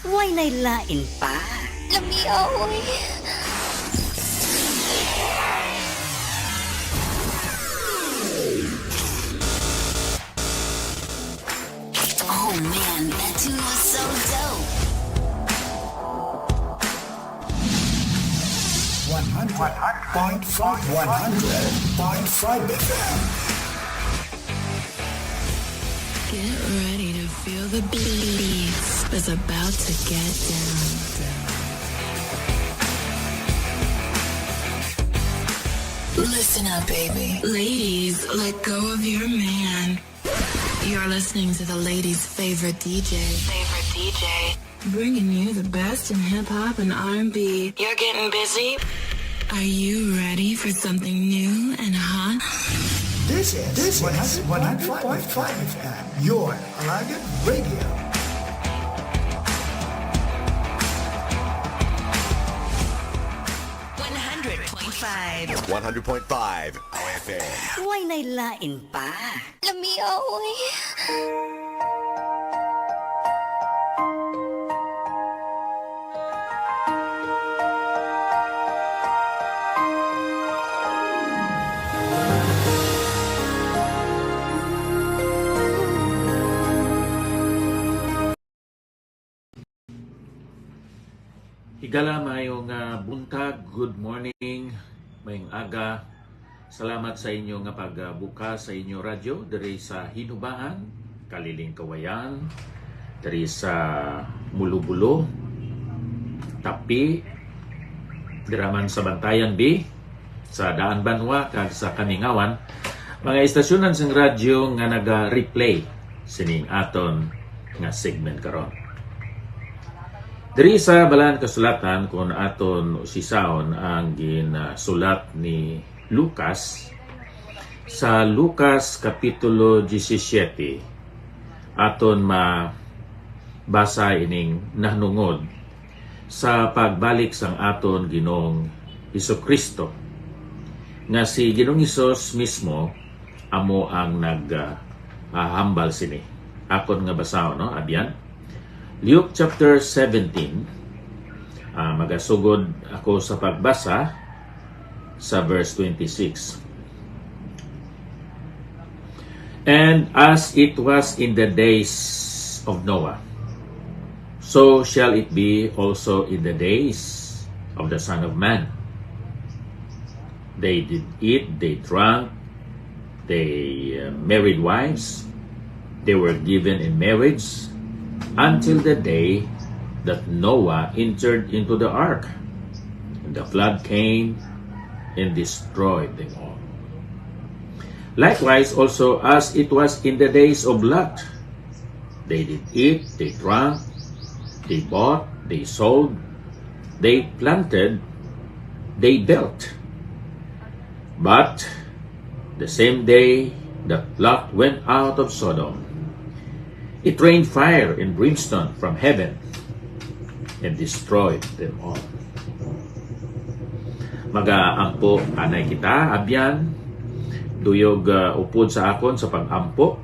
Why nailain pa? Lamiaw eh. Oh man, that tune was so dope. 100.5 FM. Get ready to feel the beats. It's about to get down. Listen up, baby. Ladies, let go of your man. You're listening to the ladies' favorite DJ. Bringing you the best in hip-hop and R&B. You're getting busy? Are you ready for something new and hot? This is 100.5 FM, your Alaga Radio. Five. 100.5 FM. Why nailain pa? Lamiaw eh. Higala mayong buntag, good morning, mayong aga. Salamat sa inyo nga pagbuka sa inyo radyo diri sa Hinubaan, Kaliling Kawayan, diri sa Mulubulo, Tapi, diraman sa Bantayan B, sa Daan Banwa, kag sa Kaningawan, mga istasyonan sang radyo nga naga-replay sining aton nga segment karon. Diri sa balaan kasulatan kung aton sisaon ang ginasulat ni Lucas sa Lucas Kapitulo 17 aton mabasa ining nahnungod sa pagbalik sang aton Ginoong Hesukristo nga si Ginoong Hesus mismo amo ang naghambal sini. Akon nga basaon, no? Abyan. Luke chapter 17, magasugod ako sa pagbasa sa verse 26. And as it was in the days of Noah, so shall it be also in the days of the Son of Man. They did eat, they drank, they married wives, they were given in marriage, until the day that Noah entered into the ark, and the flood came and destroyed them all. Likewise also as it was in the days of Lot, they did eat, they drank, they bought, they sold, they planted, they built. But the same day that Lot went out of Sodom, it rained fire and brimstone from heaven and destroyed them all. Mag-aampo anay kita, abyan, duyog upod sa akon sa pag-ampo,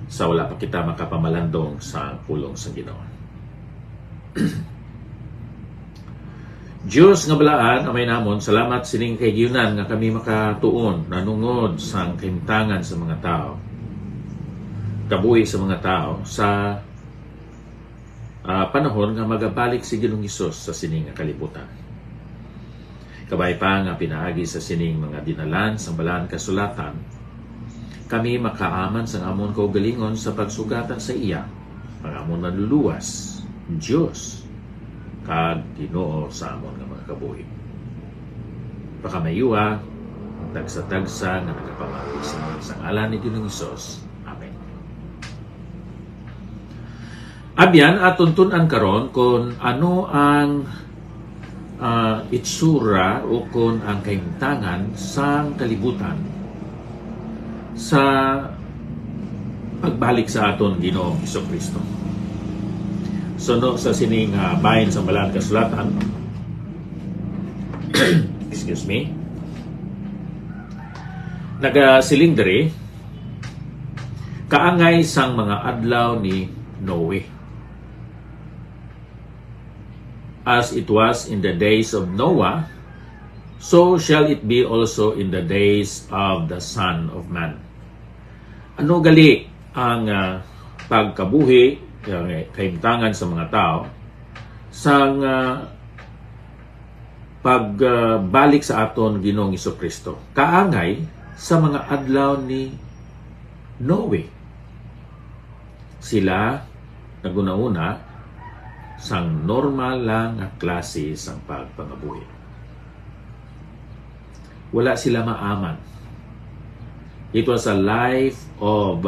sa wala pa kita makapamalandong sa pulong sa Ginoo. Diyos nga balaan, amay namon, salamat sining kay Giyunan nga kami makatuon, nanungod sang kahimtangan sa mga tao, kabuhi sa mga tao sa panahon nga magabalik si Ginoong Hesus sa sining nga kalibutan. Kabay pa nga pinaagi sa sining mga dinalan sa balaan kasulatan, kami makaaman sa amon kaugalingon sa pagsugatan sa iya, ang amon naluluwas, Diyos, kag Ginoo sa amon nga mga kabuhi. Pakamayuha, ang tagsa-tagsa nga nagapamati sa ngalan ni Ginoong Hesus. Abyan, aton tunan karon kung ano ang itsura o kung ang kahimtangan sa kalibutan sa pagbalik sa aton Ginoong Hesukristo. Suno sa sining bahin sa balaan kasulatan, excuse me, nagasiling diri kaangay sang mga adlaw ni Noe. as it was in the days of Noah, so shall it be also in the days of the Son of Man. Ano gali ang pagkabuhi, ang kaimtangan sa mga tao, sang pagbalik sa aton Ginoong Jesucristo? Kaangay sa mga adlaw ni Noe. Sila naguna-una sang normal lang nga klase sang pagpangabuhi. Wala sila maaman. It was a life of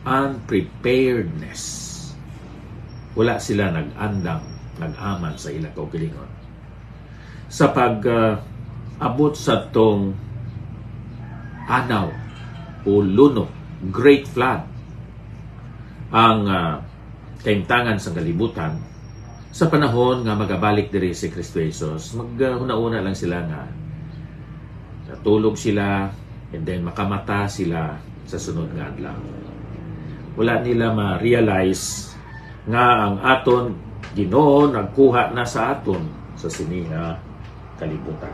unpreparedness. Wala sila nag-andam, nag-aman sa ilang kaugalingon. Sa pag-abot sa tong anaw o luno, great flood, ang kaimtangan sa kalibutan, sa panahon nga magabalik diri si Kristo Jesus, maghuna-una lang sila nga natulog sila and then makamata sila sa sunod nga adlaw. Wala nila ma-realize nga ang aton Ginoo nagkuha na sa aton sa siniha kalibutan.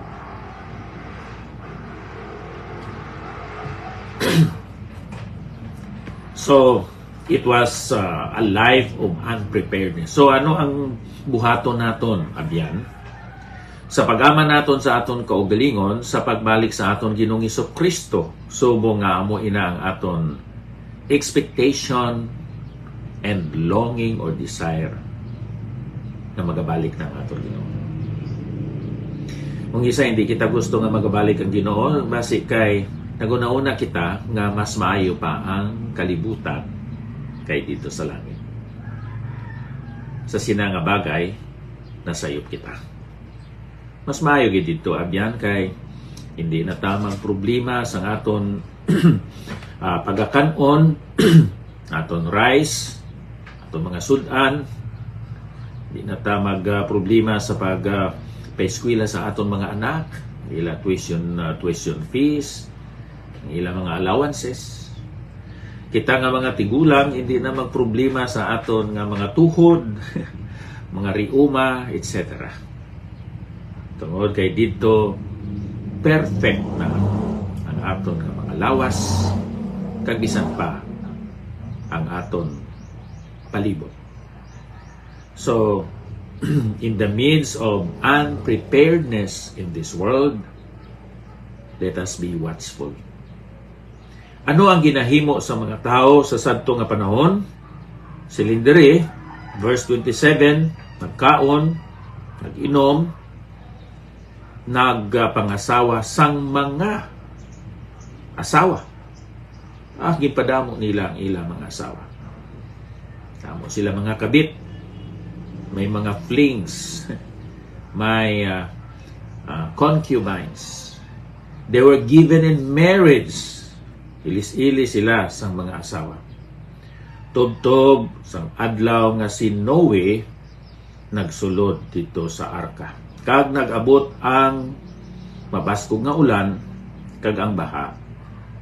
So, it was a life of unpreparedness. So, ano ang buhaton naton, abyan? Sa pag-aman naton sa aton kaugalingon, sa pagbalik sa aton Ginoong Jesucristo, subo nga amo ina ang aton expectation and longing or desire na magabalik ng aton Ginoo. Kung isa hindi kita gusto nga magabalik ang Ginoo, basi kay naguna-una kita nga mas maayo pa ang kalibutan kay dito sa langit. Sa sina nga bagay, nasayop kita. Mas maayo gid dito abyan kay hindi na tamang problema sa aton pagakanon, aton rice, aton mga sudan, hindi na tamang problema sa paeskwela sa aton mga anak, ila tuition fees, ila mga allowances. Kita nga mga tigulang hindi na magproblema sa aton nga mga tuhod, mga riuma, etc. Tungod kay dito perfect na ang aton nga mga lawas, kag bisan pa ang aton palibot. So in the midst of unpreparedness in this world, let us be watchful. Ano ang ginahimo sa mga tao sa sadto nga panahon? Silindiri, verse 27, nagkaon, nag-inom, nagpangasawa sang mga asawa. Gipadamo nila ang ilang mga asawa. Tamo sila mga kabit, may mga flings, may concubines. They were given in marriage. Ilis-ilis sila sang mga asawa. Tubtob sang adlaw nga si Noe nagsulod dito sa arka. Kag nag-abot ang mabaskog nga ulan, kag ang baha,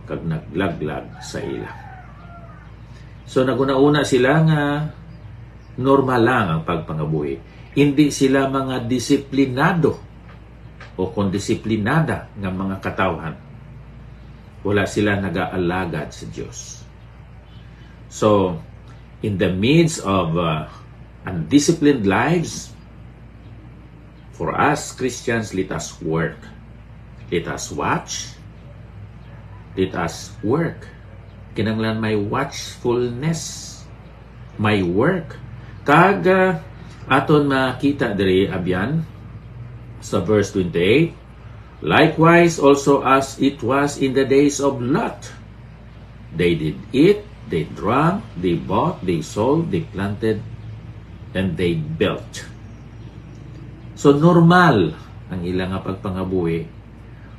kag naglaglag sa ila. So naguna-una sila nga normal lang ang pagpangabuhi. Hindi sila mga disiplinado o kondisiplinada nga mga katawhan. Wala sila nag-aalagad sa Diyos. So, in the midst of undisciplined lives, for us Christians, let us work. Let us watch. Let us work. Kinanglan may watchfulness. May work. Kag aton makita diri abyan sa verse 28, likewise also as it was in the days of Lot. They did eat, they drank, they bought, they sold, they planted, and they built. So normal ang ilang nga pagpangabuhi.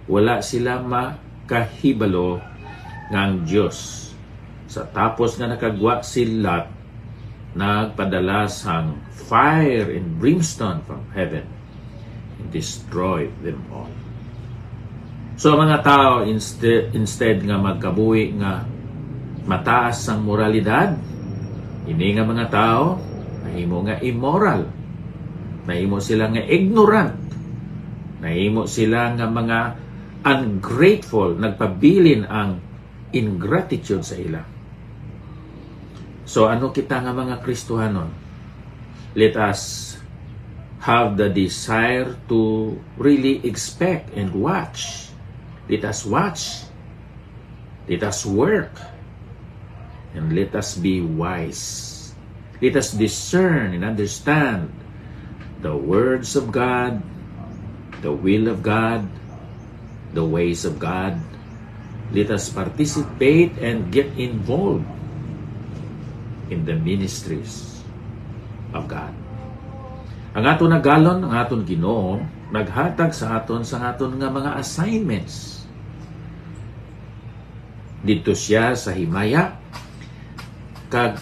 Wala sila makahibalo ng Diyos. Sa tapos nga nakagwa si Lot, nagpadala sang fire and brimstone from heaven and destroyed them all. So mga tao, instead nga magkabuhi nga mataas ang moralidad, ini nga mga tao, mahimo nga immoral. Nahimo sila nga ignorant. Nahimo sila nga mga ungrateful, nagpabilin ang ingratitude sa ila. So ano kita nga mga Kristohanon? Let us have the desire to really expect and watch. Let us watch. Let us work. And let us be wise. Let us discern and understand the words of God, the will of God, the ways of God. Let us participate and get involved in the ministries of God. Ang aton nagalon, ang aton Ginoo, naghatag sa aton nga mga assignments. Dito siya sa himaya, kag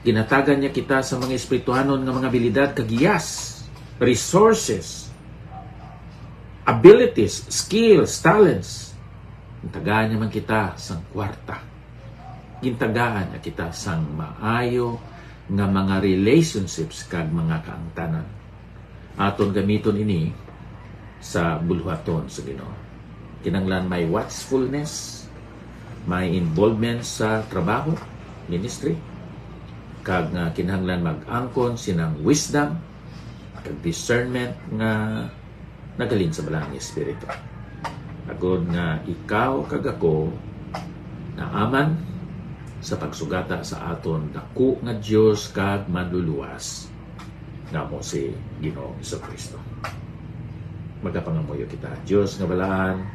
ginatagan niya kita sa mga espirituhanon nga mga abilidad, kagiyas, resources, abilities, skills, talents. Gintagaan niya man kita sang kwarta. Gintagaan niya kita sang maayo nga mga relationships kag mga kaangtanan. Aton gamiton ini sa buluhaton sa Ginoo. Kinanglan may watchfulness, may involvement sa trabaho, ministry, kag nga kinahanglan mag-angkon sinang wisdom kag discernment nga nagaling sa balang espiritu. Agod nga ikaw kag ako naaman sa pagsugata sa aton dako nga Dios kag manluluwas nga mo si Ginoong Jesucristo. Magapangamuyo kita. Dios nga balaan,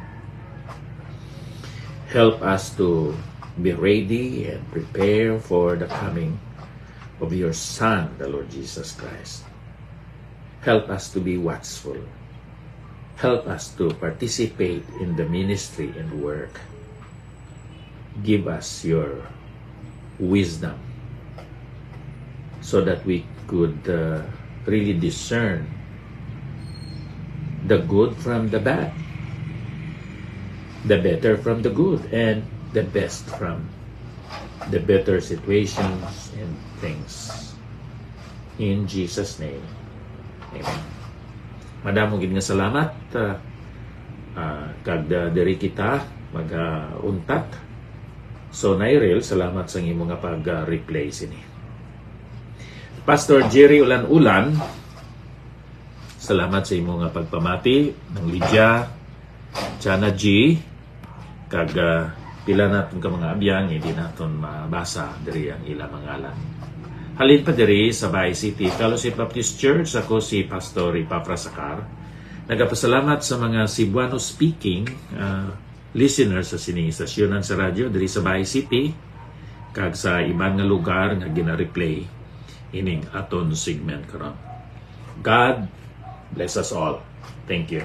help us to be ready and prepare for the coming of your Son, the Lord Jesus Christ. Help us to be watchful. Help us to participate in the ministry and work. Give us your wisdom so that we could really discern the good from the bad, the better from the good, and the best from the better situations and things. In Jesus' name, amen. Madamong gid nga salamat kag diri kita mag-untat. So Nairel, salamat sa imo nga pag-replay sini. Pastor Jerry Ulan-Ulan, salamat sa imo nga pagpamati ng Lydia, Chana G, kag pila naton ka mga abyan, hindi naton mabasa diri ang ilang mangalan. Halin pa diri sa Bay City Fellowship Baptist Church, ako si Pastor Ipafra Sacar. Nagapasalamat sa mga Cebuano speaking listeners sa sining istasyonan sa radyo diri sa Bay City kag sa ibang nga lugar nga gina-replay ining aton segment karon. God bless us all. Thank you.